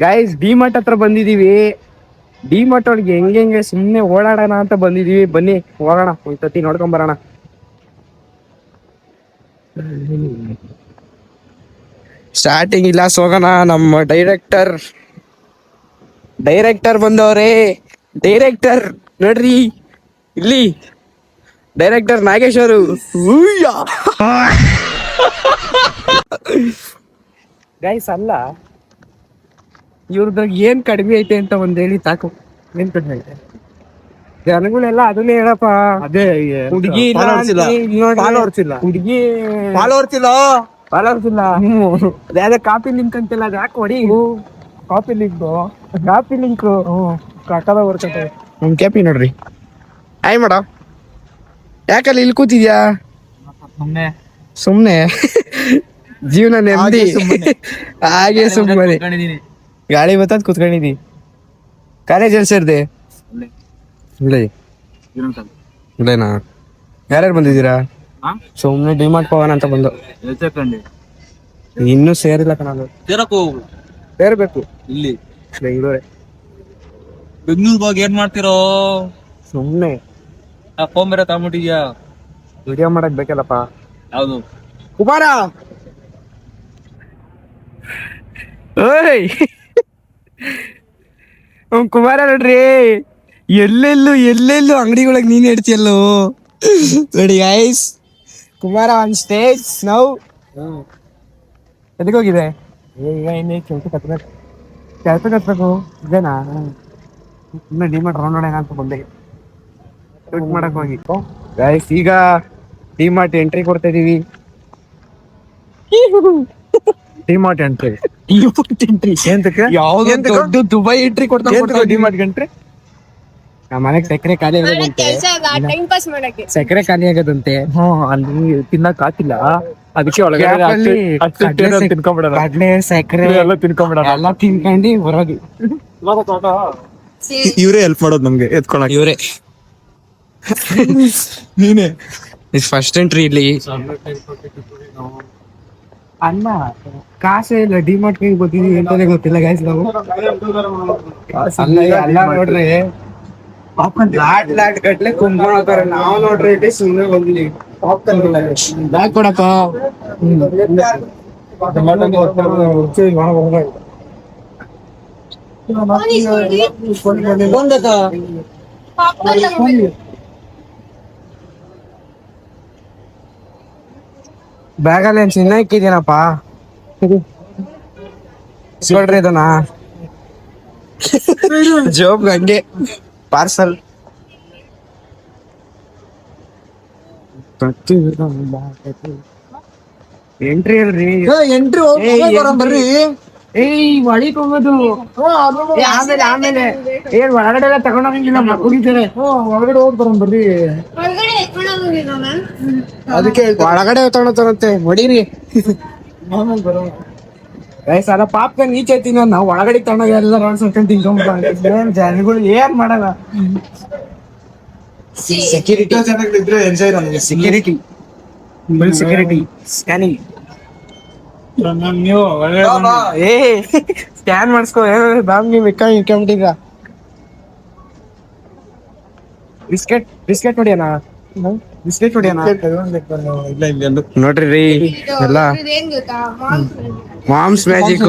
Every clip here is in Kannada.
ಗೈಸ್ ಡಿಮಾರ್ಟ್ ಹತ್ರ ಬಂದಿದೀವಿ. ಡಿಮಾರ್ಟ್ ಒಳಗೆ ಹೆಂಗೆ ಸುಮ್ನೆ ಓಡಾಡೋಣ ಅಂತ ಬಂದಿದೀವಿ. ಬನ್ನಿ ಹೋಗೋಣ, ಒಂದ್ಸತಿ ನೋಡ್ಕೊಂಡ್ ಬರೋಣ. ಸ್ಟಾರ್ಟಿಂಗ್ ಇಲ್ಲ ಹೋಗೋಣ. ನಮ್ಮ ಡೈರೆಕ್ಟರ್ ಬಂದವ್ರೆ. ಡೈರೆಕ್ಟರ್ ನೋಡ್ರಿ ಇಲ್ಲಿ, ಡೈರೆಕ್ಟರ್ ನಾಗೇಶ್ ಅವರು. ಗೈಸ್ ಅಲ್ಲ, ಇವ್ರದಾಗ ಏನ್ ಕಡಿಮೆ ಐತೆ ಅಂತ ಒಂದ್ ಹೇಳಿ ಸಾಕು. ಏನ್ ಕಡಿಮೆ ಐತೆ? ಜನಗಳೆಲ್ಲ ಅದನ್ನೇ ಹೇಳಪ್ಪ. ಅದೇ ಹುಡುಗಿ ಹುಡುಗಿ ಫಾಲೋವರ್ಸ್ ಇಲ್ಲ. ಅದೇ ಕಾಪಿ ಲಿಂಕ್ ಅಂತಿಲ್ಲ, ಅದು ಯಾಕೆ ಹೊಡಿ. ಕಾಪಿ ಲಿಂಕ್ ಕಟ್ಟದ ಬರ್ತದೆ. ನಮ್ ಕ್ಯಾಪಿ ನೋಡ್ರಿ. ಆಯ್ ಮಾಡ, ಯಾಕಲ್ಲಿ ಇಲ್ಲಿ ಕೂತಿದ್ಯಾ? ಸುಮ್ನೆ ಜೀವನ ನೆಮ್ಮದಿ ಹಾಗೆ ಸುಮ್ಮನೆ ಗಾಳಿ ಬತ್ತಂತ ಕೂತ್ಕೊಂಡಿದಿ. ಕಾಲೇಜ್ ಎಲ್ಲಿ ಸೇರ್ದೆ? ಇಲ್ಲೇನಾ? ಯಾರ್ಯಾರು ಬಂದಿದ್ದೀರಾ? ಸುಮ್ನೆ ಡಿಮಾರ್ಟ್ ಹೋಗೋಣ ಅಂತ ಬಂದು. ಇನ್ನೂ ಸೇರಿಲ್ಲ ಕಣದು. ಸೇರ್ಬೇಕು. ಇಲ್ಲಿ ಬೆಂಗಳೂರಿಗೆ ಹೋಗಿ ಏನ್ ಮಾಡ್ತಿರೋ? ಸುಮ್ನೆ ಫೋನ್ ಬೇರೆ ತಗೊಂಡ್ಬಿಟ್ಟಿದ್ಯಾ? ವಿಡಿಯೋ ಮಾಡಕ್ ಬೇಕಲ್ಲಪ್ಪ. ಯಾವ್ದು? ಕುಮಾರ ಓಯ್ ಕುಮಾರ ನೋಡ್ರಿ, ಎಲ್ಲೆಲ್ಲೂ ಅಂಗಡಿಗಳಾಗ ನೀನ್ ಹೇಳ್ತಿಯಲ್ಲೋ. ನೋಡಿ guys, Kumara on stage now. ಎಲ್ಲಿಗೆ ಹೋಗಿದೆ? ಈಗ ಇನ್ನೇ ಕೆಲಸ ಕತ್ಬೇಕು. ಇದೇನಾ? ಇನ್ನ ಡಿಮಾರ್ಟ್ ರೌಂಡ್ ಹೊಡೆಯೋಣ ಅಂತ ಬಂದೆ, ಶೂಟ್ ಮಾಡಕ್ ಹೋಗಿ. ಗೈಸ್ ಈಗ ಡಿಮಾರ್ಟ್ ಎಂಟ್ರಿ ಕೊಡ್ತಾ ಇದೀವಿ. ಡಿಮಾರ್ಟ್ ಎಂಟ್ರಿ ಯಾವ್ದು ದುಬೈ ಎಂಟ್ರಿ ಕೊಡ್ತಾ ಡಿಮಾರ್ಟ್ ಎಂಟ್ರಿ. ನಮ್ಮ ಮನೆಗೆ ಸಕ್ಕರೆ ಖಾಲಿ ಆಗೋದಂತೆ. ಅಲ್ಲಿ ತಿನ್ನಕ್ ಆಗ್ತಿಲ್ಲ, ಅದಕ್ಕೆ ಒಳಗಡೆ ಕಡ್ಲೆ ಸಕ್ಕರೆ ಎಲ್ಲ ತಿನ್ಕೊಂಡು ಹೊರಗೆ. ಇವ್ರೇ ಹೆಲ್ಪ್ ಮಾಡೋದು ನಮ್ಗೆ ಎತ್ಕೊಳಕ್. ಇವ್ರೇ ನೀನೇ ಫಸ್ಟ್ ಎಂಟ್ರಿ ಇಲ್ಲಿ. ಅಲ್ಲ ಕಾಸೇ ಇಲ್ಲ, ಡಿಮಾರ್ಟ್ ಗೊತ್ತಿದೀವಿ ಎಂತಾನೆ ಗೊತ್ತಿಲ್ಲ ಗೈಸ್. ನಾವು ಅಲ್ಲ ನೋಡ್ರಿ ಲಾಟ್ ಗಟ್ಲೆ ಕುಂಬ್ಕೊಂಡ್ ಹೋಗ್ತಾರೆ. ನಾವು ನೋಡ್ರಿ ಇಲ್ಲಿ ಸುಮ್ಮನೆ ಬಂದಿದ್ದೀವಿ. ಬ್ಯಾಗ್ ಕೊಡಪ್ಪ. ಬ್ಯಾಗಲ್ಲಿ ಏನ್ ಚಿನ್ನ ಇಕ್ಕಿದ್ದೀನಪ್ಪ. ನೋಡ್ರಿ ಇದನ್ನ ಜೋಬ್ ಹಂಗೆ ಪಾರ್ಸಲ್. ಎಂಟ್ರಿ ಅಲ್ರಿ, ಬರ್ರಿ. ಒಳಿಕ್ ಹೋಗೋದು ಆಮೇಲೆ ಏನ್ ಒಳಗಡೆ ಎಲ್ಲ ತಗೊಂಡೋಗಂಗಿಲ್ಲ, ಮಕ್ಕಳಿದ್ದಾರೆ. ಒಳಗಡೆ ಹೋಗಿ ಬರೋಣ ಬರ್ರಿ. ಅದಕ್ಕೆ ಒಳಗಡೆ ತಗೊಂಡಂತೆ ಹೊಡೀರಿ. ಸಲ ಪಾಪ್ಕಾರ್ನ್ ಈಚೆ ತಿನ್ನ, ನಾವು ಒಳಗಡೆ ತಗೊಂಡೋಗ ಎಲ್ಲ ತಿನ್ಕೊಂಡ್ ಜನಗಳು ಏನ್ ಮಾಡಲ್ಲ. ಸೆಕ್ಯೂರಿಟಿ ಸ್ಕ್ಯಾನಿಂಗ್ ಸ್ಕ್ಯಾನ್ ಮಾಡಿಸ್ಕೋ. ನೀವು ಇಕ್ಕೊಂಬಿಟ್ಟಿದ್ರ ಬಿಸ್ಕೆಟ್ ಹೊಡಿಯೋಣ. ನೋಡ್ರಿ ರೀ ಎಲ್ಲ ಮಾಮ್ಸ್ ಮ್ಯಾಜಿಕ್.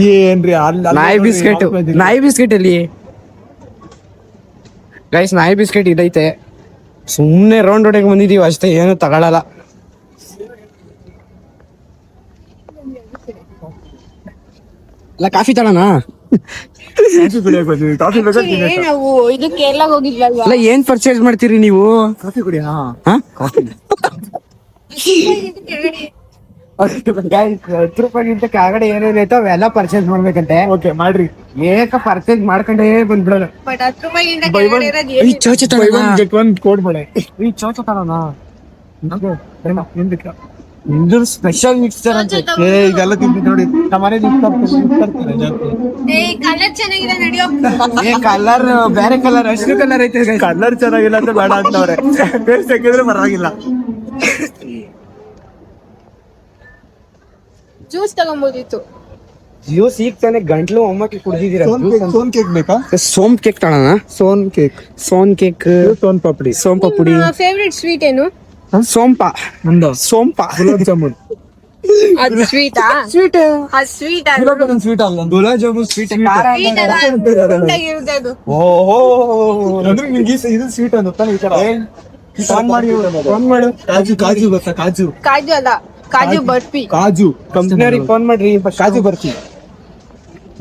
ಏನ್ರಿ ನಾಯಿ ಬಿಸ್ಕೆಟ್ ಅಲ್ಲಿ ಗೈಸ್, ನಾಯಿ ಬಿಸ್ಕೆಟ್ ಇದೈತೆ. ಸುಮ್ನೆ ರೌಂಡ್ ಹೊಡೆಗೆ ಬಂದಿದೀವಿ ಅಷ್ಟೇ, ಏನು ತಗೊಳಲ್ಲ. ಅಲ್ಲ ಕಾಫಿ ತಗೋಣ. ಅಲ್ಲ ಏನ್ ಪರ್ಚೇಸ್ ಮಾಡ್ತೀರಿ ನೀವು? ಕಾಫಿ ಕುಡಿ. 10 ರೂಪಾಯಿಗಿಂತ ಕೆಳಗಡೆ ಏನೇನೈತೋ ಅವೆಲ್ಲ ಪರ್ಚೇಸ್ ಮಾಡ್ಬೇಕಂತೆ. ಓಕೆ ಮಾಡ್ರಿ. ಏಕ ಪರ್ಚೇಸ್ ಮಾಡ್ಕೊಂಡೇ ಬಂದ್ಬಿಡೋಣ. ಚೋಚ ತಗೋಣ. ನಿಮ್ದು ಸ್ಪೆಷಲ್ ಮಿಕ್ಸ್ಚರ್ ಅಂತ ಇದೆಲ್ಲ ತಿಂದಿ ನೋಡಿ. ಕಲರ್ ಬೇರೆ ಕಲರ್, ಅಷ್ಟು ಕಲರ್ ಐತೆ. ಕಲರ್ ಚೆನ್ನಾಗಿಲ್ಲ ಅಂತ ಬೇಡ ಅಂತವ್ರೆ, ಟೇಸ್ಟ್ ಹಾಕಿದ್ರೆ ಪರವಾಗಿಲ್ಲ. ಜ್ಯೂಸ್ ತಗೊಂಬೋದಿತ್ತು. ಜ್ಯೂಸ್ ಈಗ ತಾನೇ ಗಂಟ್ಲು ಒಮ್ಮಕ್ಕೆ ಕುಡ್ದಿದ್ದೀರಾ ಸೋನ್ ಕೇಕ್ ಬೇಕಾ? ಸೋಮ್ ಕೇಕ್ ತಗೋಣ. ಸೋನ್ ಕೇಕ್, ಸೋನ್ ಕೇಕ್, ಸೋನ್ ಪಾಪಡಿ, ಸೋಮ್ ಪಪುಡಿ, ಫೇವ್ರೆಟ್ ಸ್ವೀಟ್ ಏನು? ಸೋಂಪ, ನಂದು ಸೋಂಪ, ಗುಲಾಬ್ ಜಾಮೂನ್. ಅದು ಸ್ವೀಟಾ? ಸ್ವೀಟ್ ಅದು ಸ್ವೀಟ್ ಗುಲಾಬ್ ಜಾಮೂನ್ ಸ್ವೀಟ್ ಅಲ್ಲ, ಗುಲಾಬ್ ಜಾಮೂನ್ ಸ್ವೀಟ್ ಉಂಟಾಗಿರುತ್ತೆ ಅದು. ಓಹೋ ಅಂದ್ರೆ ನಿಂಗೆ ಇದು ಸ್ವೀಟ್ ಅನ್ನುತ್ತಾನೆ ಈ ತರ. ಫೋನ್ ಮಾಡಿ, ಫೋನ್ ಮಾಡು. ಕಾಜು, ಕಾಜು ಗೊತ್ತಾ? ಕಾಜು, ಕಾಜು ಅಲ್ಲ, ಕಾಜು ಬರ್ಫಿ. ಕಾಜು ಕಂಪ್ನಿಯವ್ರಿಗೆ ಫೋನ್ ಮಾಡ್ರಿ. ಕಾಜು ಬರ್ಫಿ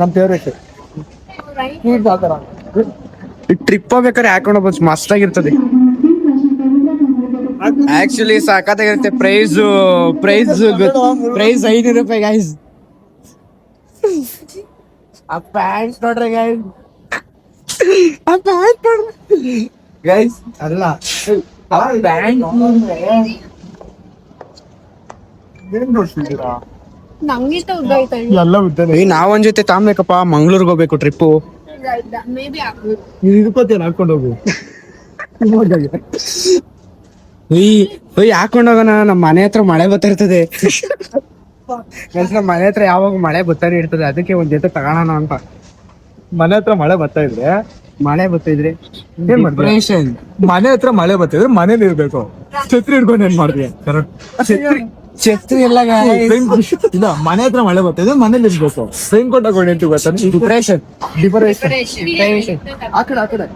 ನಮ್ ಫೇವ್ರೇಟ್. ಸ್ವೀಟ್ ಆತರ ಟ್ರಿಪ್ ಹೋಗ್ಬೇಕಾದ್ರೆ ಹಾಕೊಂಡು ಹೋಗ್ಬೋದು, ಮಸ್ತ್ ಆಗಿರ್ತದೆ. ಆಕ್ಚುಲಿ ಸಾಕತ್ತಾಗಿರುತ್ತೆ. ಪ್ರೈಸ್ ಪ್ರೈಸ್ 500 ರೂಪಾಯಿ ಗೈಸ್. ಆ ಪ್ಯಾಂಟ್ ನೋಡ್ರಿ ಗೈಸ್, ಆ ಪ್ಯಾಂಟ್ ನೋಡ್ರಿ ಗೈಸ್. ಅಲ್ಲ ಆ ಪ್ಯಾಂಟ್ ಏನ್ ನೋಡ್ತಿದ್ದೀರಾ? ನಂಗಿಂತ ಉದ್ದ ಐತೆ. ಎಲ್ಲ ಉದ್ದಾನೆ. ನಾವೊಂದ್ ಜೊತೆ ತಾಮ್ಬೇಕಪ್ಪ, ಮಂಗ್ಳೂರ್ಗೆ ಹೋಗ್ಬೇಕು ಟ್ರಿಪ್ಪು. ಮೇ ಬಿ ಆಗ್ಬೋದು. ನೀನ್ ಇದಕ್ಕೋತೇನೆ ಹಾಕೊಂಡು ಹೋಗು. ಹಾಕೊಂಡ್ ಹೋಗೋಣ. ನಮ್ಮ ಮನೆ ಹತ್ರ ಮಳೆ ಬರ್ತಾ ಇರ್ತದೆ. ನಮ್ಮ ಮನೆ ಹತ್ರ ಯಾವಾಗ ಮಳೆ ಬರ್ತಾನೆ ಇರ್ತದೆ, ಅದಕ್ಕೆ ಒಂದ್ ಜೊತೆ ತಗೋಣ ಅಂತ. ಮನೆ ಹತ್ರ ಮಳೆ ಬರ್ತಾ ಇದ್ರೆ ಮಳೆ ಬರ್ತಿದ್ರೆ ಏನ್ ಮಾಡ್ತೀಯ? ಮನೆ ಹತ್ರ ಮಳೆ ಬರ್ತಿದ್ರೆ ಮನೇಲಿ ಇರ್ಬೇಕು. ಛತ್ರಿ ಹಿಡ್ಕೊಂಡು ಏನ್ ಮಾಡ್ತೀಯ? ಛತ್ರಿ ಎಲ್ಲ ಇಲ್ಲ, ಮನೆ ಹತ್ರ ಮಳೆ ಬರ್ತಿದ್ರೆ ಮನೇಲಿ ಇರ್ಬೇಕು. ರೈನ್ ಕೋಟ್ ಹಾಕೊಂಡು ಎಂಟು ಗೊತ್ತಾನೆ. ಡಿಪ್ರೆಷನ್. ಆ ಕಡೆ, ಆ ಕಡೆ.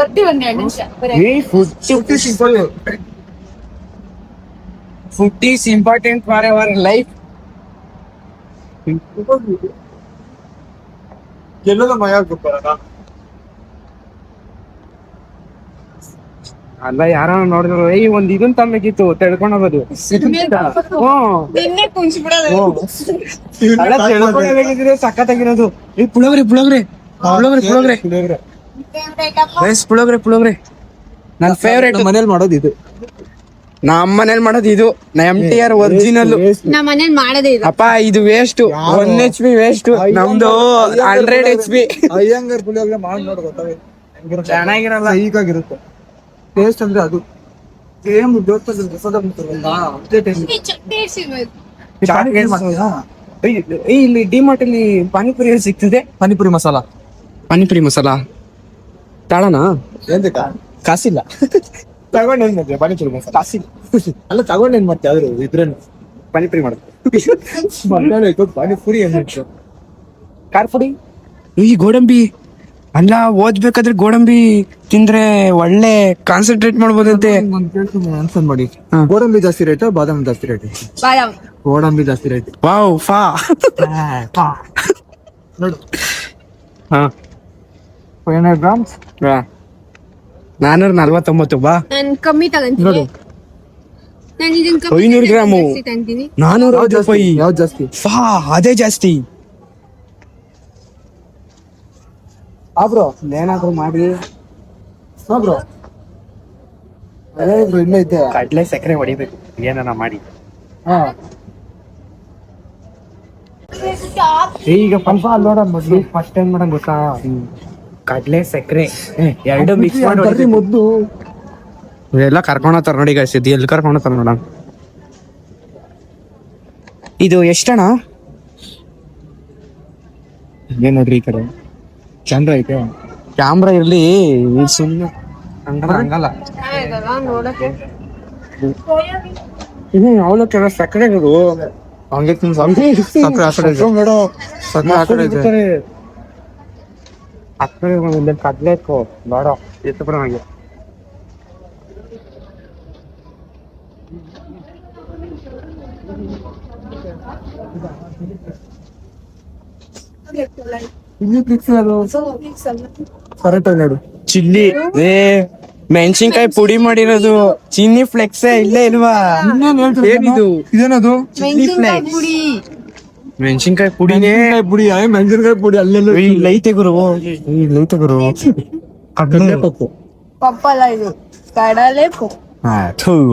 ಬರ್ತೀವಿ ಒಂದ್ 2 ನಿಮಿಷ. Food is important for our life. ಎಲ್ಲೆಲ್ಲ ಮಯ ಆಗ್ಬಿಡ್ತಾರ. ಅಲ್ಲ, ಯಾರ ನೋಡಿದ್ರು ಒಂದ್ ಇದನ್ ತಮ್ಮಗಿತ್ತು ತೆಳ್ಕೊಂಡ್ ಹೋಗೋದು. ನಿನ್ನೆ ಕುಂಚ್ಬಿಡೋದು. ತೆಳ್ಕೊಂಡೋಗಿದ್ರೆ ಸಖತ್ತಾಗಿರೋದು. ಪುಳೋಗ್ರೆ ಪುಳೋಗ್ರೆ ಪುಳೋಗ್ರೆ ಪುಳೋಗ್ರೆ ಪುಳೋಗ್ರೆ ನನ್ ಫೇವ್ರೇಟ್. ಮನೇಲಿ ಮಾಡೋದು ಇದು. ನಮ್ಮ ಮನೇಲಿ ಮಾಡೋದು ಇದು. MTR original. ನಮ್ಮ ಮನೇಲಿ ಮಾಡದೇ ಇಲ್ಲ. ಅಪ್ಪ ಇದು ವೇಸ್ಟ್. 1 HP waste. ನಮ್ದು 100 HP. ಅಯ್ಯಂಗಾರ್ ಪುಳಿಯೋಗರೆ ಮಾಡಿ ನೋಡು, ಗೊತ್ತಾಗ ಚೆನ್ನಾಗಿರಲ್ಲ. ಹೀಗಾಗಿರುತ್ತೆ ಟೇಸ್ಟ್. ಅಂದ್ರೆ ಅದು ಸೇಮ್ ದೇವಸ್ಥಾನದ ಪ್ರಸಾದ ಮಾಡ್ತಾರಲ್ಲ, ಅದೇ ಟೇಸ್ಟ್. ಇಲ್ಲಿ ಡಿಮಾರ್ಟ್ ಅಲ್ಲಿ ಪಾನಿಪುರಿ ಸಿಗ್ತದೆ. ಪಾನಿಪುರಿ ಮಸಾಲ, ಪಾನಿಪುರಿ ಮಸಾಲ ತಾಳನ ಎಂದಕ್ಕ ಕಾಸಿಲ್ಲ. ತಗೊಂಡ್ ಏನ್ ಮಾಡ್ತೀಯ? ಪಾನಿಪುರಿ ಮಸಾಲ ಕಾಸಿಲ್ಲ. ಅಲ್ಲ, ತಗೊಂಡ್ ಏನ್ ಮಾಡ್ತೀಯ? ಆದ್ರೂ ಇದ್ರೇನು ಪಾನಿಪುರಿ ಮಾಡೋದು. ಮಧ್ಯಾಹ್ನ ಪಾನಿಪುರಿ ಏನ್ ಮಾಡ್ತೀಯ? ಖಾರ ಪುಡಿ. ಈ ಗೋಡಂಬಿ ಅಲ್ಲ, ಓದ್ಬೇಕಾದ್ರೆ ಗೋಡಂಬಿ ತಿಂದ್ರೆ ಒಳ್ಳೆ ಕಾನ್ಸಂಟ್ರೇಟ್ ಮಾಡ್ಬೋದಂತೆ. ಆನ್ಸರ್ ಮಾಡಿ. ಹಾ. ಗೋಡಂಬಿ ಜಾಸ್ತಿ ರೇಟ್, ಬಾದಾಮಿ ಜಾಸ್ತಿ ರೇಟ್? ಬಾದಾಮ್. ಗೋಡಂಬಿ ಜಾಸ್ತಿ ರೇಟ್. ವಾವ್ ಫಾ. ನೋಡು, ಹಾ 500 ಗ್ರಾಮ್ಸ್ 449. ಬಾ, ನಾನು ಕಮ್ಮಿ ತಗಂತೀನಿ. ನೋಡು. ನಾನು ಇದನ್ನ ಕಮ್ಮಿ 500 ಗ್ರಾಮು ಜಾಸ್ತಿ ತಗೊಂತೀನಿ. 400 ರೂಪಾಯಿ. ಯಾವ್ದು ಜಾಸ್ತಿ? ಫಾ, ಅದೇ ಜಾಸ್ತಿ. ಬ್ರೋ, ಏನಾದ್ರು ಮಾಡಿ. ಬ್ರೋ, ಅದೇ ಬ್ರೋ, ಇಲ್ಲೇ ಐತೆ. ಕಡ್ಲೆ ಸಕ್ಕರೆ ಹೊಡಿಬೇಕು ಏನಾರ ಮಾಡಿ. ಹಾ, ಈಗ ಸ್ವಲ್ಪ ನೋಡ ಮೊದ್ಲು ಫಸ್ಟ್ ಟೈಮ್ ಮಾಡಂಗ್ ಗೊತ್ತಾ? ಕಡ್ಲೆ ಸಕ್ಕರೆ ಎರಡು ಮಿಕ್ಸ್ ಮಾಡಿ ಬರ್ರಿ ಮುದ್ದು. ಎಲ್ಲ ಕರ್ಕೊಂಡೋಗ್ತಾರ ನೋಡಿ ಗಾಯ್ಸ್. ಇದು ಎಲ್ಲಿ ಕರ್ಕೊಂಡೋಗ್ತಾರ ನೋಡ. ಇದು ಎಷ್ಟಣ್ಣ? ಏನ್ ನೋಡ್ರಿ ಈ ಕಡೆ ಚಂದ್ರ ಐತೆ. ಕ್ಯಾಮ್ರಾ ಇರ್ಲಿ, ಸುಮ್ಮನೆ ಹಂಗಲ್ಲ. ಚೆನ್ನಾಗಿದಲ್ಲ ನೋಡಕ್ಕೆ. ಇದು ಅವಲಕ್ಕಿ ಸಕ್ಕರೆ ಅದು ಹಂಗೆ ಸಕ್ಕರೆ ಆ ಕಡೆ ಇದೆ. ಮೇಡೋ ಸಕ್ಕರೆ ಆ ಕಡೆ ಇದೆ. ಅಕ್ಕರೆ ಕಡ್ಲೆ ಬೇಡ ಎತ್ತು ಬಿಡ ಹಾಗೆ. ಇಲ್ಲಿ ಫಿಕ್ಸ್ ಅದು ಕರೆಕ್ಟ್ ಆಗಿ ನೋಡು. ಚಿಲ್ಲಿ ಮೆಣಸಿನ್ಕಾಯಿ ಪುಡಿ ಮಾಡಿರೋದು. ಚಿನ್ನಿ ಫ್ಲೆಕ್ಸ್ ಇಲ್ಲೇ ಇಲ್ವಾ? ಏನಿದು? ಇದೇನದು? ಮೆಣಸಿನ್ಕಾಯಿ ಪುಡಿ. ಮೆಣಸಿನ್ಕಾಯಿ ಪುಡಿನೇ. ಪುಡಿ, ಮೆಣಸಿನಕಾಯಿ ಪುಡಿ ಅಲ್ಲೆಲ್ಲ ಲೈತೆ ಗುರು. ಲೈತೆ ಗುರು. ಕಡಲೆ ಪಪ್ಪು. ಪಪ್ಪಲ್ಲ ಇದು, ಕಡಲೆ ಪಪ್ಪು.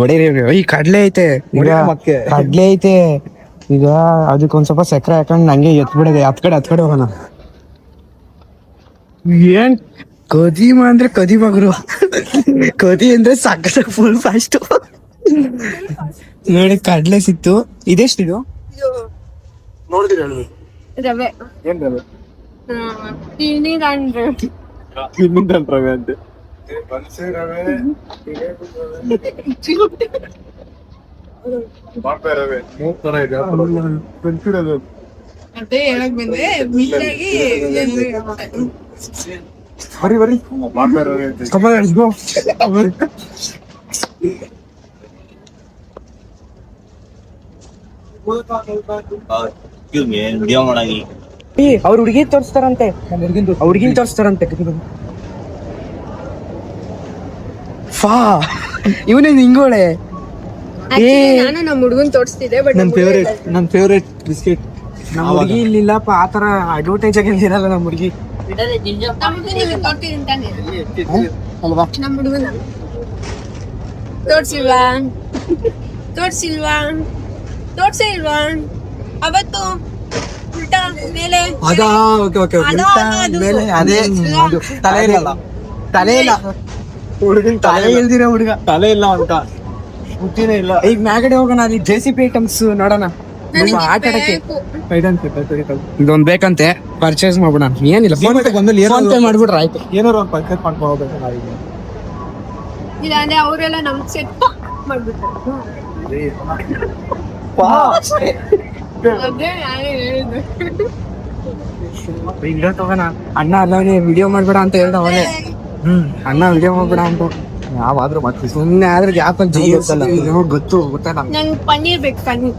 ಹೊಡೀರಿ. ಈ ಕಡ್ಲೆ ಐತೆ ಈಗ. ಮತ್ತೆ ಕಡ್ಲೆ ಐತೆ ಈಗ. ಅದಕ್ಕೊಂದ್ ಸ್ವಲ್ಪ ಸಕ್ಕರೆ ಹಾಕೊಂಡು ನಂಗೆ ಎತ್ಬಿಡದೆ. ಹತ್ ಕಡೆ ಹೋಗೋಣ. ಏನ್ ಕದಿಮ ಅಂದ್ರೆ ಕದಿಮಗರು. ಕದಿ ಅಂದ್ರೆ ಸಕ್ಕರೆ ಫುಲ್ ಫಾಸ್ಟ್. ನೋಡಿ ಕಡ್ಲೆ ಸಿಕ್ತು. ಇದೆಷ್ಟಿದು? ನೋಡಿದ್ರೆ ಹೇಳ್ಬೇಕು. ರವೆ ಏನ್ ರವೆ ತಿನ್ನಿರಂಡ್ರೆ ಇನ್ನೊಂದು ರವೆ ಅಂತೆ ಮೂರ್ ತರ ಇದೆ ಅದೇ ಹೇಳಕ್ ಬಂದೆ ಮಿಕ್ಕಾಗಿ ಬರಿ ಅವ್ರ ಹುಡುಗಿ ತೋರಿಸ್ತಾರಂತೆ ಹುಡುಗಿನ ತೋರಿಸ್ತಾರಂತೆ ಫಾ ಇವನೇ ಹಿಂಗೋಳೆ ನಾನು ನಮ್ಮ ಹುಡುಗನ್ ತೋರಿಸ್ತಿದ್ದೆ ಬಟ್ ನನ್ ಫೇವ್ರೇಟ್ ಬಿಸ್ಕೆಟ್ ನಮ್ಮ ಹುಡುಗಿ ಇಲ್ಲಿಲ್ಲಪ್ಪ ಆತರ ಅಡ್ವರ್ಟೈಸ್ ಆಗಿ ಇರಲ್ಲ ನಮ್ಮ ಹುಡುಗಿ ಅಲ್ವಾ ನಮ್ಮ ಹುಡುಗನ ತೋರ್ಸಿಲ್ವಾ ತೋರ್ಸೇ ಇಲ್ವಾ ಅವತ್ತು ಉಲ್ಟಾ ಮೇಲೆ ಅದಾ ಓಕೆ ಓಕೆ ಅದು, ಅದು. ಮೇಲೆ ಅದೇ ಅದು. ತಲೆ ಇಲ್ಲ ತಲೆ ಇಲ್ಲ ಹುಡುಗನ್ ತಲೆ ಇಲ್ದಿರ ಹುಡುಗ ತಲೆ ಇಲ್ಲ ಅಂತ ಬುದ್ಧಿನೇ ಇಲ್ಲ. ಈಗ ಮ್ಯಾಗಡೆ ಹೋಗೋಣ ಅಲ್ಲಿ JCB ಐಟಮ್ಸ್ ನೋಡೋಣ ನಮ್ಮ ಆಟ ಆಡಕ್ಕೆ ಇದೊಂದ್ ಬೇಕಂತೆ ಪರ್ಚೇಸ್ ಮಾಡ್ಬಿಡ ಏನಿಲ್ಲ ಫೋನ್ ಬಂದಲ್ಲಿ ಪೇ ಮಾಡ್ಬಿಟ್ರೆ ಆಯ್ತು ಏನಾರು ಒಂದು ಪರ್ಚೇಸ್ ಮಾಡ್ಕೊಂಡು ಹೋಗ್ಬೇಕು ನಾವೀಗ. ಇಲ್ಲ ಅಂದ್ರೆ ಅವರೆಲ್ಲ ನಮ್ ಸೆಟ್ ಮಾಡ್ಬಿಟ್ರು ಅದೇ ನಾನೇ ಹೇಳಿದ್ದು ಇಲ್ಲ ತಗೋಣ ಅಣ್ಣ ಅಲ್ಲವನೇ ವಿಡಿಯೋ ಮಾಡ್ಬೇಡ ಅಂತ ಹೇಳ್ದ ಅವನೇ ಅಣ್ಣ ವಿಡಿಯೋ ಮಾಡ್ಬೇಡ ಅಂತ ನಾವಾದ್ರೂ ಮಾಡ್ತೀವಿ. ಸುಮ್ಮನೆ ಆದ್ರೆ ಯಾಕಂತ ಗೊತ್ತಲ್ಲ ನಂಗೆ ಪನ್ನೀರ್ ಬೇಕು ಪನ್ನೀರ್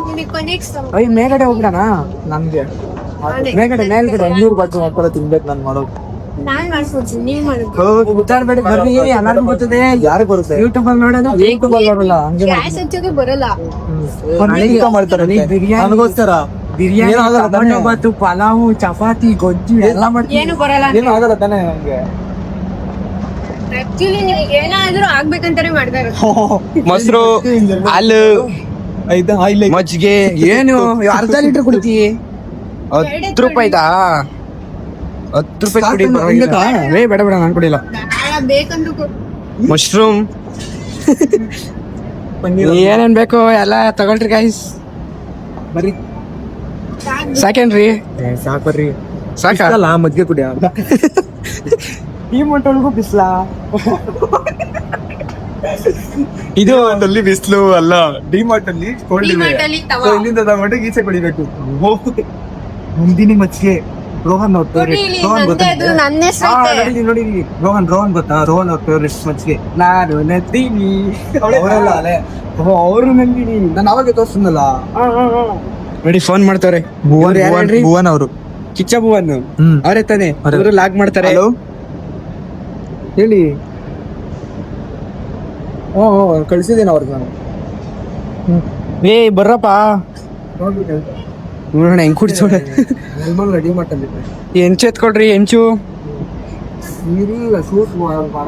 ನಿಮಗೆ ಪನ್ನೀರ್ ಅಯ್ಯ ಮೇಲ್ಗಡೆ ಹೋಗ್ಬಿಡಣ ನಮ್ಗೆ ಮೇಲ್ಗಡೆ ಮೇಲ್ಗಡೆ ಇನ್ನೂರು ಬಾಟ್ಲು ಮಾಡ್ಕೊಳ್ಳೋ ತಿನ್ಬೇಕು ನಾನು ಮಾಡೋದು. ನಾನ್ ಮಾಡ್ಕೊಡ್ತೀನಿ ನೀವ್ ಮಾಡೋದು ಗೊತ್ತಾಡ್ಬೇಡಿ ಬರ್ರಿ ಎಲ್ಲಾರ್ಗು ಬರ್ತದೆ ಯಾರಿಗೆ ಬರುತ್ತೆ? ಯೂಟ್ಯೂಬ್ ಅಲ್ಲಿ ನೋಡೋದು ಯೂಟ್ಯೂಬ್ ಅಲ್ಲಿ ಬರಲ್ಲ ಹಂಗೆ ಗ್ಯಾಸ್ ಹಚ್ಚೋದು ಬರಲ್ಲ ಮಾಡ್ತಾರೆ ಬಿರಿಯಾನಿ ನನಗೋಸ್ಕರ ಬಿರಿಯಾನಿ ಏನೂ ಆಗಲ್ಲ ತಾನೇ? ಟೊಮೊಟೊ ಬಾತು ಪಲಾವು ಚಪಾತಿ ಗೊಜ್ಜು ಎಲ್ಲ ಮಾಡ್ತೀವಿ ಏನು ಬರಲ್ಲ ಏನು ಆಗಲ್ಲ ತಾನೇ ನಂಗೆ. ಆಕ್ಚುಲಿ ನಿಮ್ಗೆ ಏನಾದ್ರೂ ಆಗ್ಬೇಕಂತಾನೆ ಮಾಡ್ತಾ ಇರೋದು ಮೊಸರು ಹಾಲು ಆಯ್ತಾ ಇಲ್ಲ ಮಜ್ಜಿಗೆ ಏನು ಅರ್ಧ ಲೀಟರ್ ಕುಡಿತಿ 10 ರೂಪಾಯಿದಾ 10 ರೂಪಾಯಿ ಕುಡಿ ಹಿಂಗತ್ತಾ? ಏ ಬೇಡ ಬೇಡ ನಾನು ಕುಡಿಲ್ಲ ನಾಳೆ ಬೇಕಂದ್ರೂ ಮಶ್ರೂಮ್ ಏನೇನ್ ಬೇಕು ಎಲ್ಲ ತಗೊಳ್ರಿ ಗೈಸ್ ಬರ್ರಿ ಸಾಕೇನ್ರಿ ಸಾಕ್ ಬರ್ರಿ. ಸಾಕ ಅಲ್ಲ ಮಜ್ಜಿಗೆ ಕುಡಿಯ ಈ ಮೊಟ್ಟೊಳಗೂ ಬಿಸ್ಲಾ ಇದು ಅಲ್ಲಿ ಬಿಸಿಲು ಅಲ್ಲ ಡಿಮಾರ್ಟ್ ಅಲ್ಲಿ ಕೋಲ್ಡ್ ಇದೆ. DMart ಅಲ್ಲಿ ತವಾ. So, ಇಲ್ಲಿಂದ ತಗೊಂಡು ಈಚೆ ಕುಡಿಬೇಕು. ಮುಂದಿನ ಮಜ್ಜಿಗೆ ರೋಹನ್ ಅವ್ರ ಕೊಡಿ ಇಲ್ಲಿ, ನಂದೇ ಅದು, ನನ್ನ ಹೆಸ್ರು ಐತೆ. ನೋಡಿ ರೋಹನ್ ಗೊತ್ತಾ? ರೋಹನ್ ಅವ್ರ ಫೇವ್ರೆಟ್ ಮಜ್ಜಿಗೆ. ನಾನು ನದ್ದೀನಿ ಅವರಲ್ಲ ಅಲೆ ಅವರು ನಂದಿನಿ ನಾನು ಅವಾಗ ತೋರಿಸಿದ್ನಲ್ಲ ನೋಡಿ ಫೋನ್ ಮಾಡ್ತಾರೆ ಅವ್ರು ಯಾರು ಹೇಳ್ರಿ? ಭುವನ್ ಅವರು. ಕಿಚ್ಚ ಭುವನ್ ಹ್ಮ್. ಅವರೇ ತಾನೆ ಅವ್ರೇ. ಅವರು ಲಾಗ್ ಮಾಡ್ತಾರೆ ಹಲೋ ಹೇಳಿ. ಓ ಕಳ್ಸಿದ್ದೇನೆ ಅವ್ರಿಗೆ ನಾನು. ಏ ಬರ್ರಪ್ಪ ನೋಡೋಣ ಹೆಂಗ್ ಕುಡಿಸೋಣ ರೆಡಿ ಮಾಡ್ತಂದೆ ಹೆಂಚು ಎತ್ಕೊಳ್ರಿ ಹೆಂಚು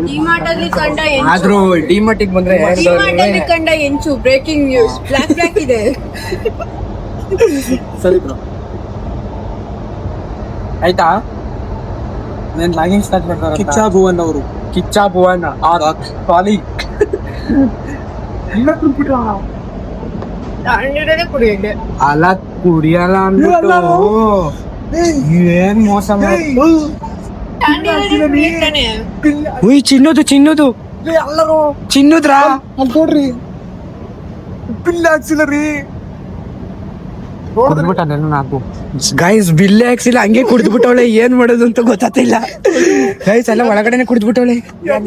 DMart ಅಲ್ಲಿ ಕಂಡ ಹೆಂಚು ಆದ್ರೂ ಡಿಮಾರ್ಟಿಗೆ ಬಂದ್ರೆ DMart ಅಲ್ಲಿ ಕಂಡ ಹೆಂಚು ಬ್ರೇಕಿಂಗ್ ನ್ಯೂಸ್ ಬ್ಲಾಕ್ ಇದೆ ಸರಿ ಬ್ರೋ. ಆಯ್ತಾ ನಾನು ಲಾಗಿಂಗ್ ಸ್ಟಾರ್ಟ್ ಮಾಡ್ತಾರೆ ಕಿಚ್ಚ ಭುವನ್ ಅವರು. ಕಿಚ್ಚ ಭುವನ್ ಖಾಲಿ ತಣ್ಣೀರೇ ಕುಡಿಯಂಗೆ ಅಲ್ಲ ಕುಡಿಯಲ್ಲ ಅಂದ್ಬಿಟ್ಟು ಏನ್ ಮೋಸ ಮಾಡಿ ತಣ್ಣೀರೇ ಕುಡಿತಾನೆ ಉಯ್ ಚಿನ್ನೋದು ಚಿನ್ನೋದು ಎಲ್ಲರೂ ಚಿನ್ನೋದ್ರಾ ಅಲ್ಲಿ ನೋಡ್ರಿ ಬಿಲ್ ಹಾಕ್ಸಿಲ್ಲ ರೀ. ಗೈಸ್ ಬಿಲ್ ಹಾಕ್ಸಿಲ್ಲ ಹಂಗೆ ಕುಡಿದ್ಬಿಟ್ಟವಳೆ ಏನ್ ಮಾಡೋದು ಅಂತ ಗೊತ್ತಾಗ್ತಿಲ್ಲ ಗೈಸ್ ಎಲ್ಲ ಒಳಗಡೆನೆ ಕುಡಿದ್ಬಿಟ್ಟವಳೆ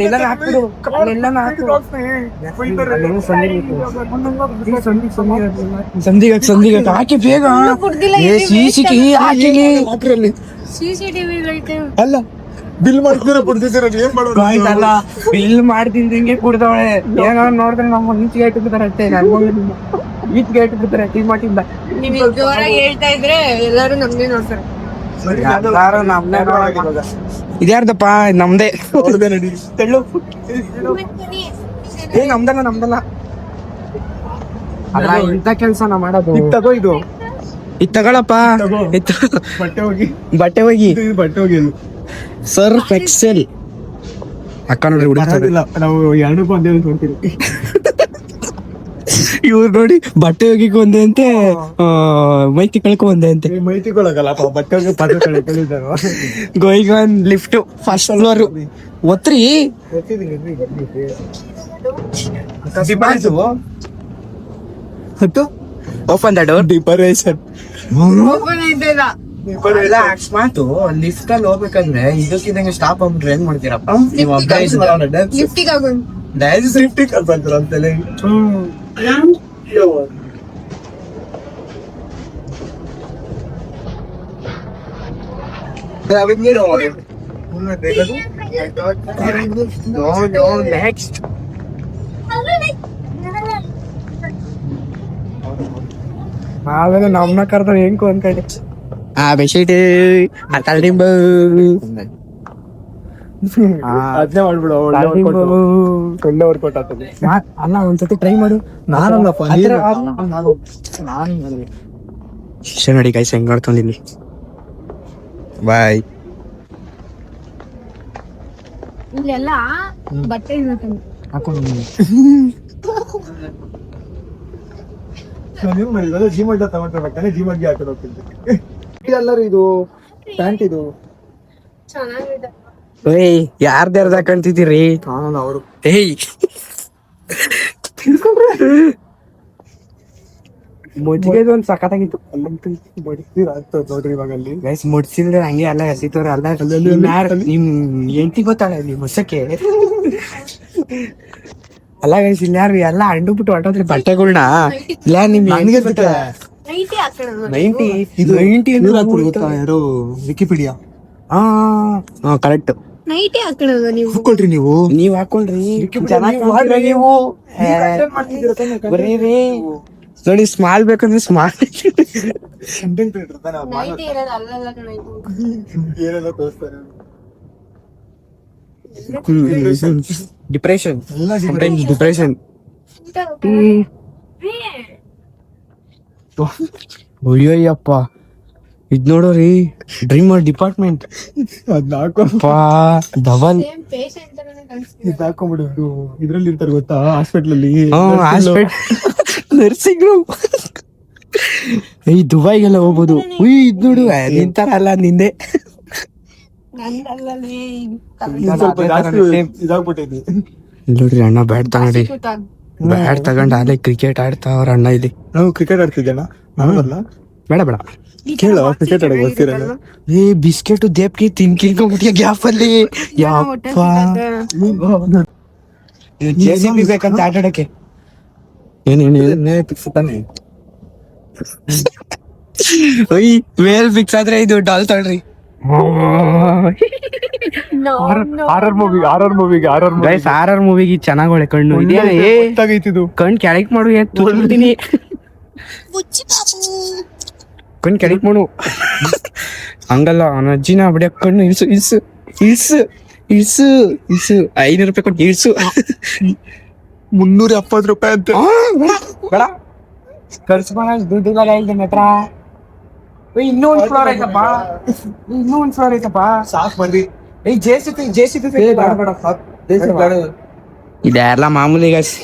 ಎಲ್ಲಾರು ಹಾಕ್ಬಿಡು ಅಲ್ಲೆಲ್ಲಾನು ಹಾಕು ಸಂಧಿಗೆ ಹಾಕಿ ಬೇಗ ಕುಡ್ದಿಲ್ಲ ಏ ಸಿಸಿ ಹಾಕಿಲಿ CCTV ಐತೆ ಅಲ್ಲ ಬಿಲ್ ಮಾಡ್ತೀರ ಕೊಡ್ತಿದ್ದೀರ ಏನ್ ಮಾಡೋದು? ಗಾಯ್ಸ್ ಅಲ್ಲ ಬಿಲ್ ಮಾಡ್ತಿದ್ದಂಗೆ ಕುಡ್ದವಳೆ ಏನೋ ನೋಡಿದ್ರೆ ನಮ್ಮ ಈಚೆಗೆ ಇಟ್ಟಿರ್ತಾರೆ ಅಷ್ಟೇ ಈಚೆಗೆ ಇಟ್ಟಿರ್ತಾರೆ ಟೀ ಮಾಡಿಂದ ನೀವು ಜೋರಾಗಿ ಹೇಳ್ತಾ ಇದ್ರೆ ಎಲ್ಲರೂ ನಮ್ಗೆ ನೋಡ್ತಾರೆ ಇದ್ಯಾರ್ದಪ್ಪ ನಮ್ದೇ ಅವ್ರದ್ದೇ ನಡಿ. ತೆಳ್ಳು ಏ ನಮ್ದಲ್ಲ ಅಲ್ಲ ಇಂಥ ಕೆಲ್ಸ ನಾ ಮಾಡೋದು ಇದ್ ತಗೋ ಇದು ಇದ್ ತಗೊಳಪ್ಪ ಬಟ್ಟೆ ಹೋಗಿ ಬಟ್ಟೆ ಹೋಗಿ ಇದು ಬಟ್ಟೆ ಹೋಗಿ ಇದು. ಸರ್ಫ್ ಎಕ್ಸೆಲ್ ಅಕ್ಕ ನೋಡ್ರಿ ಹುಡುಕ್ತಾರೆ ಇಲ್ಲ ನಾವು 2 ರೂಪಾಯಿ ಒಂದೇ ಒಂದು ಕೊಡ್ತೀವಿ. ಇವ್ರು ನೋಡಿ ಬಟ್ಟೆ ಹೋಗಿಕ್ ಒಂದೇ ಅಂತೆ, ಮೈ ತಿಕ್ಕಳಕ್ ಒಂದೇ ಅಂತೆ. ಮೈತಿಗೊಳಗಲ್ಲಪ್ಪ ಬಟ್ಟೆಗೆ ಪದ ಕಳಿದಾರ. Going on lift first floor ಒತ್ರಿ. Open the door. ಡಿಪರೇಷನ್ ಓಪನ್ ಅಕಸ್ಮಾತ್ ಲಿಫ್ಟ್ ಅಲ್ಲಿ ಹೋಗ್ಬೇಕಂದ್ರೆ ಇದಕ್ಕಿದಂಗೆ ಸ್ಟಾಪ್ ಆಗ್ಬಿಟ್ರೆ ಏನ್ ಮಾಡ್ತೀರಪ್ಪ ನೀವು? ಲಿಫ್ಟಿಗೆ ಆಗೋಣ. ಸೇಫ್ಟಿ ಕಲ್ಪಂತಾರ ಅಂತಲೇ. ನೆಕ್ಸ್ಟ್ ನಾವೇನು ನಮ್ನ ಕರ್ದ ಹೆಂಗು ಅನ್ಕೊಂಡೆ. ಆ ಬೆಡ್ಶೀಟ್ ಆ ತಲೆದಿಂಬು ಅದ್ನೇ ಮಾಡ್ಬಿಡು. ಒಳ್ಳೆ ವರ್ಕೌಟ್ ಆಗ್ತದೆ. ಅಲ್ಲ ಒಂದ್ಸತಿ ಟ್ರೈ ಮಾಡು. ನಾನಲ್ಲಪ್ಪ ಇಷ್ಟ ನೋಡಿ ಗೈಸ್ ಹೆಂಗ್ ಮಾಡ್ಕೊಂಡಿನಿ. ಬಾಯ್. ಇಲ್ಲೆಲ್ಲ ಬಟ್ಟೆ ಜಿಮ್ ಅಡ್ಡ ತಗೊಂಡ್ರೆ ಜಿಮ್ಗೆ ಹಾಕೊಂಡು ಹೋಗ್ತಿದ್ದೆ. ಎಲ್ಲರೂ ಇದು ಪ್ಯಾಂಟ್ ಇದು ಚೆನ್ನಾಗಿದೆ. ಏಯ್ ಯಾರ್ದಾರ್ದ ಹಾಕೊಂತಿದ್ದೀರಿ? ಕಾಣಲ್ಲ ಅವರು. ಏಯ್ ಮುಚ್ಚಿಗೆ ಒಂದ್ ಸಖತ್ತಾಗಿತ್ತು. ನೋಡ್ರಿ ಇವಾಗ ಅಲ್ಲಿ ಗೈಸ್ ಮುಡ್ಸಿದ್ರೆ ಹಂಗೆ ಅಲ್ಲ ಹಸಿತವ್ರ ಅಲ್ಲ. ನಿಮ್ ಎಂಟಿ ಗೊತ್ತಾಳ ನಿಮ್ ಹೊಸಕ್ಕೆ ಅಲ್ಲ ಗೈಸ್. ಇಲ್ಲ ಯಾರು ಎಲ್ಲ ಅಂಡು ಬಿಟ್ಟು ಹೊಟ್ಟೋದ್ರಿ ಬಟ್ಟೆಗಳ್ನ. ಇಲ್ಲ ನಿಮ್ ನನಗೆ ನೈಟಿ ಹಾಕೋಣ. 90 ಇದು 90 ಗೊತ್ತಾ ಯಾರು? ವಿಕಿಪೀಡಿಯಾ. ಹಾ ಕರೆಕ್ಟ್. ನೈಟಿ ಹಾಕೋಣ ನೀವು. ಹಾಕೊಳ್ರಿ ನೀವು. ನೀವ್ ಹಾಕೊಳ್ರಿ ಚೆನ್ನಾಗಿ ಮಾಡ್ರಿ ನೀವು. ಬರೀರಿ ನೋಡಿ ಸ್ಮಾಲ್ ಬೇಕಂದ್ರೆ ಸ್ಮಾಲ್. ಕಂಟೆಂಟ್ ಕ್ರಿಯೇಟರ್ ತಾನೆ ಅವ್ರು ಮಾಡೋದು. ನೈಟಿ ಇರೋದು ಅಲ್ಲಲ್ಲ ಕಣ ಇದು. ಏನೆಲ್ಲ ತೋರಿಸ್ತಾರೆ. ಡಿಪ್ರೆಷನ್ ಎಲ್ಲ ಸಮಟೈಮ್ಸ್ ಡಿಪ್ರೆಷನ್. ಅಯ್ಯಪ್ಪ ಇದ್ ನೋಡೋರಿ ಡ್ರೀಮರ್ ಡಿಪಾರ್ಟ್ಮೆಂಟ್. ಅದ್ನ ಹಾಕೋ ಡಬಲ್ ಸೇಮ್ ಪೇಷಂಟ್ ತರನೇ ಕಾಣಿಸ್ತಿದೆ. ಇದು ಹಾಕೊಂಡ್ಬಿಡು. ಇದ್ರಲ್ಲಿ ಇರ್ತಾರೆ ಗೊತ್ತಾ ಹಾಸ್ಪಿಟಲ್ ಅಲ್ಲಿ. Nursing room. ಈ ದುಬೈಗೆಲ್ಲ ಹೋಗ್ಬೋದು. ಉಯ್ ಇದ್ ನೋಡು ನಿಂತಾರ ಅಲ್ಲ ನಿಂದೆ. ನಂದಲ್ಲೇ ಸ್ವಲ್ಪ ಜಾಸ್ತಿ ಇದಾಗ್ಬಿಟ್ಟಿದ್ವಿ. ನೋಡ್ರಿ ಅಣ್ಣ ಬ್ಯಾಟ್ ತಗೊಂಡಿ ಬ್ಯಾಟ್ ತಗೊಂಡ್ ಅಲ್ಲೇ ಕ್ರಿಕೆಟ್ ಆಡ್ತಾವ್ರ ಅಣ್ಣ ಇಲ್ಲಿ. ನಾವು ಕ್ರಿಕೆಟ್ ಆಡ್ತಿದ್ದೇನಾ? ನಾವಲ್ಲ. ಬೇಡ ಬೇಡ ಕೇಳು ಕ್ರಿಕೆಟ್ ಆಡಕ್ ಬರ್ತೀರಲ್ಲ. ಏ ಬಿಸ್ಕೆಟ್ ದೇಪ್ಕಿ ತಿನ್ಕಿನ್ಕೊಂಡ್ಬಿಟ್ಟಿಯ ಗ್ಯಾಪ್ ಅಲ್ಲಿ. ಯಪ್ಪ JCB ಬೇಕಂತ ಆಟ ಆಡಕ್ಕೆ. ಏನೇ ಫಿಕ್ಸ್ ತಾನೆ. ಒಯ್ ವೇಲ್ ಫಿಕ್ಸ್ ಆದ್ರೆ ಇದು ಡಾಲ್ ತಗೊಳ್ರಿ. ಗೈಸ್ ಆರ್ ಮೂವಿಗೆ ಚೆನ್ನಾಗ್ ಒಳ್ಳೆ ಕಣ್ಣು ಗೊತ್ತಾಗೈತಿದು. ಕಣ್ ಕೆಳಕ್ ಮಾಡು ತೋರ್ಬಿಡ್ತೀನಿ. ಕಣ್ ಕೆಳಕ್ ಮಾಡು ಹಂಗಲ್ಲ. ಅವನ ಅಜ್ಜಿನ ಬಡಿಯಕ್ ಕಣ್ಣು ಇಳ್ಸು ಇಳ್ಸು ಇಳ್ಸು ಇಳ್ಸು ಇಳ್ಸು. 500 ರೂಪಾಯಿ ಕೊಟ್ಟು ಇಳ್ಸು. 370 ರೂಪಾಯಿ ಅಂತ. ಬೇಡ ಖರ್ಚು ಮಾಡಕ್ ದುಡ್ಡಿಲ್ಲ ನನ್ನ ಹತ್ರ. ಇನ್ನೂ ಒಂದ್ ಫ್ಲೋರ್ ಐತಪ್ಪ. ಇನ್ನೂ ಒಂದ್ ಫ್ಲೋರ್ ಐತಪ್ಪ. ಸಾಕ್ ಬಂದ್ವಿ. ಏಯ್ JCB ಇದೆಲ್ಲ ಮಾಮೂಲಿ ಗೈಸ್.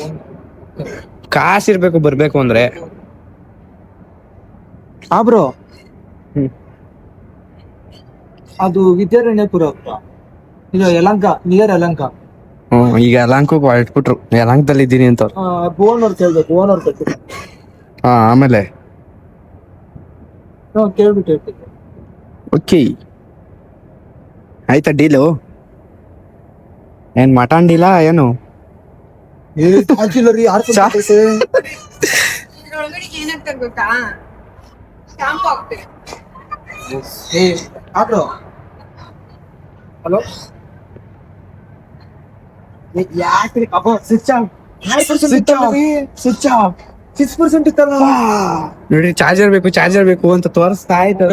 ಕಾಸು ಇರ್ಬೇಕು ಬರ್ಬೇಕು ಅಂದ್ರೆ. ಬ್ರೋ ಅದು ವಿದ್ಯಾರಣ್ಯಪುರ ಇದು ಯಲಹಂಕ ನಿಯರ್ ಯಲಹಂಕ. ಈಗ ಯಲಹಂಕ ಹೊರಟ್ಬಿಟ್ರು. ಯಲಹಂಕದಲ್ಲಿ ಇದ್ದೀನಿ ಅಂತ. ಭುವನ್ ಅವ್ರು ಕೇಳ್ಬೇಕು. ಭುವನ್ ಅವ್ರು ಕಟ್ಟಿ ಆಮೇಲೆ ಕೇಳ್ಬಿಟ್ಟು ಓಕೆ ಆಯ್ತಾ ಡೀಲು? ಏನ್ ಮಟನ್ ಡೀಲ ಏನು? ಇದ್ರೊಳಗಡೆ ಏನಾಗ್ತಾರೆ ಗೊತ್ತಾ? ಶಾಂಪು ಹಾಕ್ತಾರೆ. ಹಲೋ ಯಾಕ್ರಿ ಸ್ವಿಚ್ ಆಫ್. 6% ಇತ್ತಲ್ಲ ನೋಡಿ. ಚಾರ್ಜರ್ ಬೇಕು ಅಂತ ತೋರಿಸ್ತಾ ಇತ್ತು.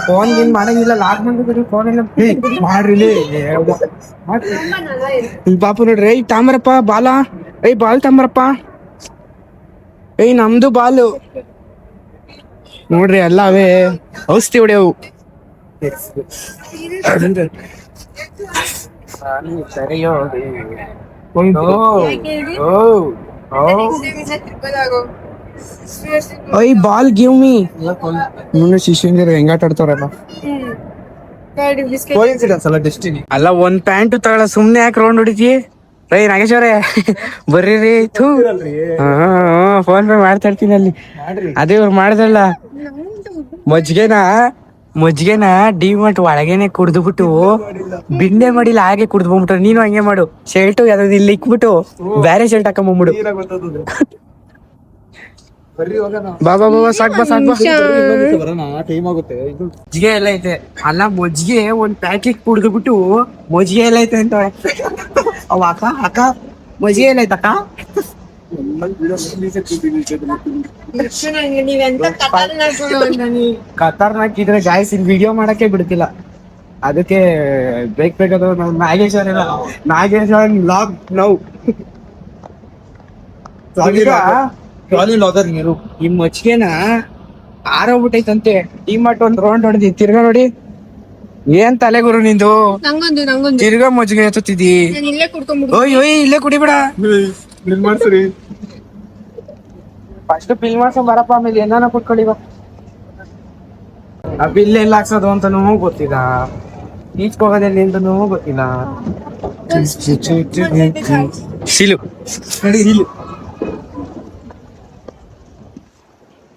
ಫೋನ್ ಗಿನ್ ಮಾಡಂಗಿಲ್ಲ. ಲಾಕ್ ಮಾಡಿದ್ರೆ ಫೋನ್ ಎಲ್ಲ ಮಾಡ್ರಿ. ತುಂಬಾ ಇದೆ. ಪಾಪು ನೋಡ್ರಿ. ಏಯ್ ತಾಮ್ರಪ್ಪ ಬಾಲ. ಏಯ್ ಬಾಲ್ ತಾಮ್ರಪ್ಪ. ಏಯ್ ನಮ್ದು ಬಾಲು ನೋಡ್ರಿ. ಎಲ್ಲ ಅವೇ ಔಷಧಿ ಹೊಡೆಯವು. ಓಯ್ ಬಾಲ್ ಗಿವ್ ಮೀ ಇನ್ನು ಶಿಶುಂದಿರು ಹೆಂಗಾಟ ಆಡ್ತಾರಲ್ಲ ಕೋಇನ್ಸಿಡೆನ್ಸ್ ಅಲ್ಲ ಡೆಸ್ಟಿನಿ. ಅಲ್ಲ ಒಂದ್ ಪ್ಯಾಂಟ್ ತಗೊಳ ಸುಮ್ನೆ ಯಾಕೆ ರೌಂಡ್ ಹೊಡಿತಿ ರೈ ನಾಗೇಶ್ ಅವ್ರೆ ಬರ್ರಿ ರೀ ಫೋನ್ ಪೇ ಮಾಡ್ತಾ ಇರ್ತೀನಿ ಅಲ್ಲಿ ಅದೇ ಇವ್ರು ಮಾಡ್ದಲ್ಲ ಮಜ್ಗೆನ ಡಿಮಾರ್ಟ್ ಒಳಗೇನೆ ಕುಡ್ದು ಬಿಂಡೆ ಮಾಡಿಲ್ಲ ಹಾಗೆ ಕುಡ್ದು ಬಂದ್ಬಿಟ್ರೆ ನೀನು ಹಂಗೆ ಮಾಡು ಶರ್ಟ್ ಯಾವ್ದು ಇಲ್ಲಿ ಇಕ್ಬಿಟ್ಟು ಬೇರೆ ಶರ್ಟ್ ಹಾಕೊಂಡ್ಬಿಡು ಬಾ ಸಾಕ್ ಬಾ ಬರೋಣ ಟೈಮ್ ಆಗುತ್ತೆ. ಮಜ್ಜಿಗೆ ಎಲ್ಲ ಐತೆ ಅಲ್ಲ ಮಜ್ಜಿಗೆ ಒಂದ್ ಪ್ಯಾಕೆಟ್ ಕುಡ್ದು ಮಜ್ಜಿಗೆ ಎಲ್ಲ ಐತೆ ಅಂತ ಅವ ಅಕ್ಕ ಮಜ್ಜಿಗೆ ಎಲ್ಲ ಐತಕ್ಕ ಖತರ್ನಾಕ್ ಇದ್ರೆ ಗಾಯ್ಸ್ ಇಲ್ಲಿ ವಿಡಿಯೋ ಮಾಡಕ್ಕೆ ಬಿಡ್ತಿಲ್ಲ ಅದಕ್ಕೆ ಬೇಕಾದ್ರು ನಾಗೇಶ್ ಲಾಗ್ ನೌ ನೀರು ಈ ಮಜ್ಜಿಗೆನ ಆರೋಗ್ಬಿಟ್ಟೈತಂತೆ ಡಿಮಾರ್ಟ್ ಒಂದ್ ರೌಂಡ್ ಹೊಡೆದಿ ತಿರ್ಗಾ ನೋಡಿ ಏನ್ ತಲೆಗುರು ನಿಂದು ನಂಗೊಂದು ತಿರ್ಗಾ ಮಜ್ಜಿಗೆ ಎತ್ತುತ್ತಿದಿ ನಾನು ಇಲ್ಲೇ ಕುಡ್ಕೊಂಡ್ಬಿಡು. ಓಯ್ ಇಲ್ಲೇ ಕುಡಿಬೇಡ ಮಾಡ್ಸರಿ. ಫಸ್ಟ್ ಬಿಲ್ ಮಾಡ್ಸೋ ಬರಪ್ಪ ಆಮೇಲೆ ಏನಾನ ಕುಟ್ಕೊಳ್ಳಿ ಬಾ ಆ ಬಿಲ್ ಎಲ್ಲ ಹಾಕ್ಸೋದು ಅಂತಾನೂ ಗೊತ್ತಿಲ್ಲ ಈಚ್ಕೋಗೋದೆಲ್ಲಿ ಅಂತಾನೂ ಗೊತ್ತಿಲ್ಲ ಸಿಲು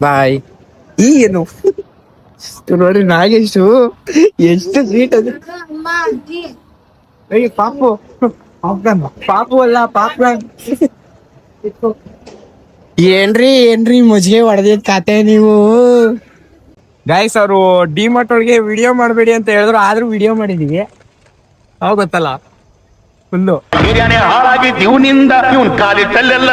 ಬಾಯ್ ಏನು ನೋಡಿ ನಾಗೇಶು ಎಷ್ಟು ಸ್ವೀಟ್ ಅದು ಅಮ್ಮ ಅಜ್ಜಿ ಅಯ್ಯ ಪಾಪು ಪಾಪು ಅಲ್ಲ ಪಾಪ್ಕಾರ್ನ್ ಏನ್ರಿ ಮಜ್ಜಿಗೆ ಹೊಡೆದಿದ್ ಕತೆ ನೀವು ಗಾಯ್ಸ್ ಅವರು ಡಿಮಾರ್ಟ್ ಒಳಗೆ ವಿಡಿಯೋ ಮಾಡಬೇಡಿ ಅಂತ ಹೇಳಿದ್ರು ಆದ್ರೂ ವಿಡಿಯೋ ಮಾಡಿದೀವಿ ಅವಾಗ ಗೊತ್ತಲ್ಲ ಫುಲ್ಲು ಬಿರಿಯಾನಿ ಹಾಳಾಗಿ ಇವನಿಂದ ಇವನ್ ಕಾಲಿಟ್ಟಲ್ಲೆಲ್ಲ